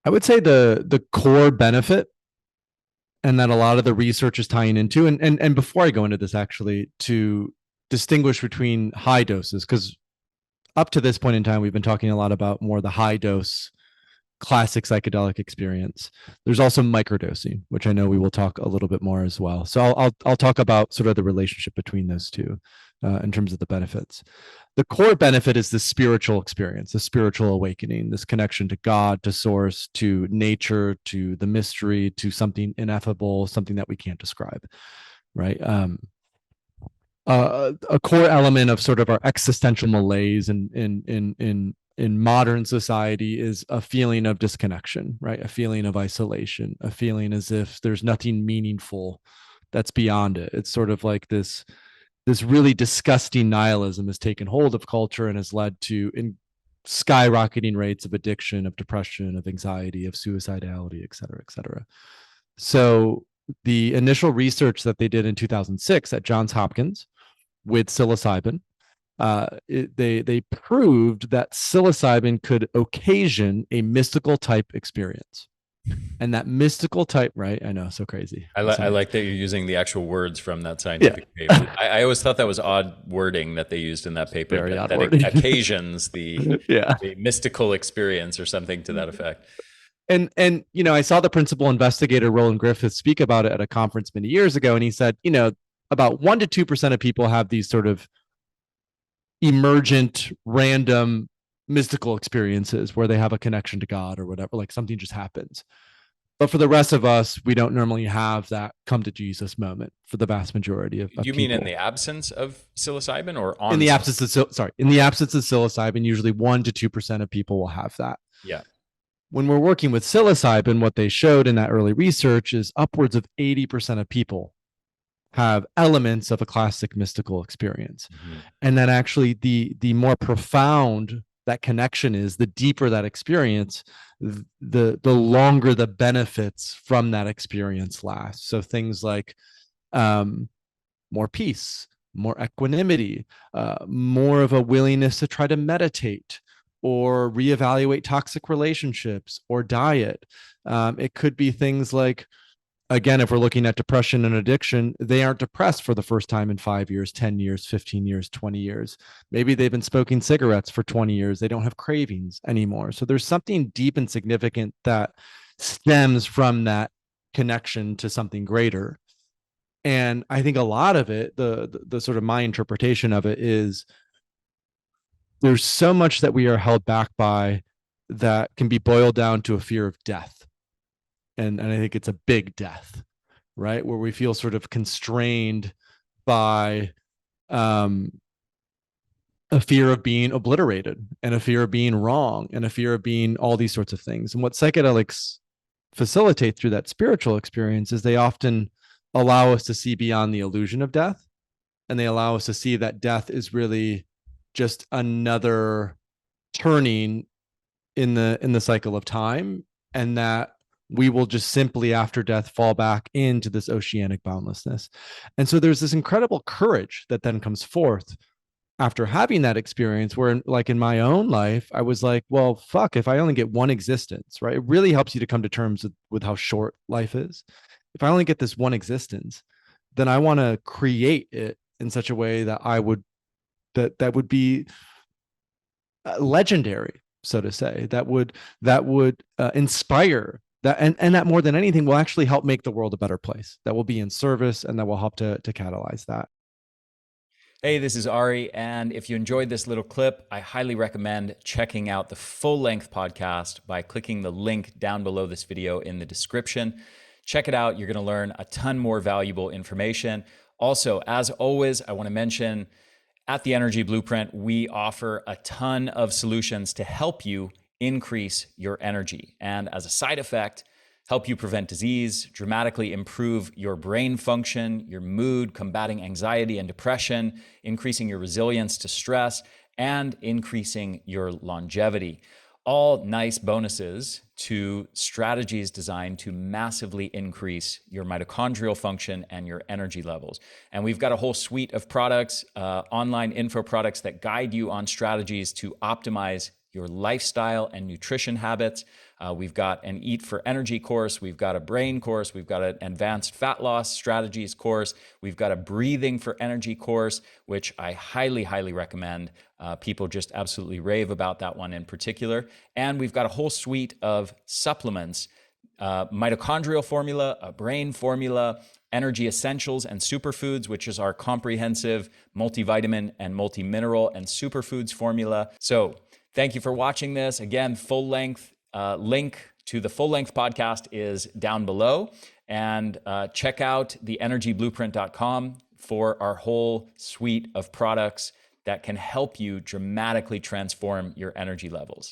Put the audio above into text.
I would say the core benefit, and that a lot of the research is tying into, and before I go into this, actually, to distinguish between high doses, because up to this point in time, we've been talking a lot about more the high dose classic psychedelic experience. There's also microdosing, which I know we will talk a little bit more as well. So I'll talk about sort of the relationship between those two in terms of the benefits. The core benefit is the spiritual experience, the spiritual awakening, this connection to God, to source, to nature, to the mystery, to something ineffable, something that we can't describe, right? A core element of sort of our existential malaise in modern society is a feeling of disconnection, right? A feeling of isolation, a feeling as if there's nothing meaningful that's beyond it. It's sort of like this really disgusting nihilism has taken hold of culture and has led to skyrocketing rates of addiction, of depression, of anxiety, of suicidality, et cetera, et cetera. So the initial research that they did in 2006 at Johns Hopkins with psilocybin, they proved that psilocybin could occasion a mystical type experience. And that mystical type, right? I know, so crazy. I like that you're using the actual words from that Yeah, scientific paper. I always thought that was odd wording that they used in that paper, very odd that wording. occasions Yeah. the mystical experience or something to that effect. And I saw the principal investigator Roland Griffiths speak about it at a conference many years ago, and he said, about 1% to 2% of people have these sort of emergent, random, mystical experiences where they have a connection to God or whatever, like something just happens. But for the rest of us, we don't normally have that come to Jesus moment for the vast majority of You mean in people. the absence of psilocybin or In on the psilocybin? absence of in the absence of psilocybin, usually 1% to 2% of people will have that. Yeah. When we're working with psilocybin, what they showed in that early research is upwards of 80% of people have elements of a classic mystical experience. Mhm. And then actually the more profound that connection is, the deeper that experience, the longer the benefits from that experience last. So things like um, more peace, more equanimity, more of a willingness to try to meditate or reevaluate toxic relationships or diet. It could be things like, again, if we're looking at depression and addiction, they aren't depressed for the first time in 5 years, 10 years, 15 years, 20 years. Maybe they've been smoking cigarettes for 20 years. They don't have cravings anymore. So there's something deep and significant that stems from that connection to something greater. And I think a lot of it, the sort of my interpretation of it is there's so much that we are held back by that can be boiled down to a fear of death. And I think it's a big death, right? Where we feel sort of constrained by um, a fear of being obliterated and a fear of being wrong and a fear of being all these sorts of things. And what psychedelics facilitate through that spiritual experience is they often allow us to see beyond the illusion of death, and they allow us to see that death is really just another turning in the cycle of time, and that we will just simply after death fall back into this oceanic boundlessness. And so there's this incredible courage that then comes forth after having that experience where, like, in my own life, I was like, well, fuck, if I only get one existence, right? It really helps you to come to terms with how short life is. If I only get this one existence, then I want to create it in such a way that that would be legendary, so to say, that would inspire that, and that more than anything will actually help make the world a better place, that will be in service, and that will help to catalyze that. Hey, this is Ari, and if you enjoyed this little clip, I highly recommend checking out the full-length podcast by clicking the link down below this video in the description. Check it out. You're going to learn a ton more valuable information. Also, as always, I want to mention at the Energy Blueprint, we offer a ton of solutions to help you increase your energy. And as a side effect, help you prevent disease, dramatically improve your brain function, your mood, combating anxiety and depression, increasing your resilience to stress, and increasing your longevity. All nice bonuses to strategies designed to massively increase your mitochondrial function and your energy levels. And we've got a whole suite of products, online info products that guide you on strategies to optimize your lifestyle and nutrition habits. We've got an Eat for Energy course. We've got a brain course. We've got an advanced fat loss strategies course. We've got a breathing for energy course, which I highly, highly recommend. People just absolutely rave about that one in particular. And we've got a whole suite of supplements, mitochondrial formula, a brain formula, energy essentials and superfoods, which is our comprehensive multivitamin and multimineral and superfoods formula. So thank you for watching this. Again, full length link to the full length podcast is down below. And check out theenergyblueprint.com for our whole suite of products that can help you dramatically transform your energy levels.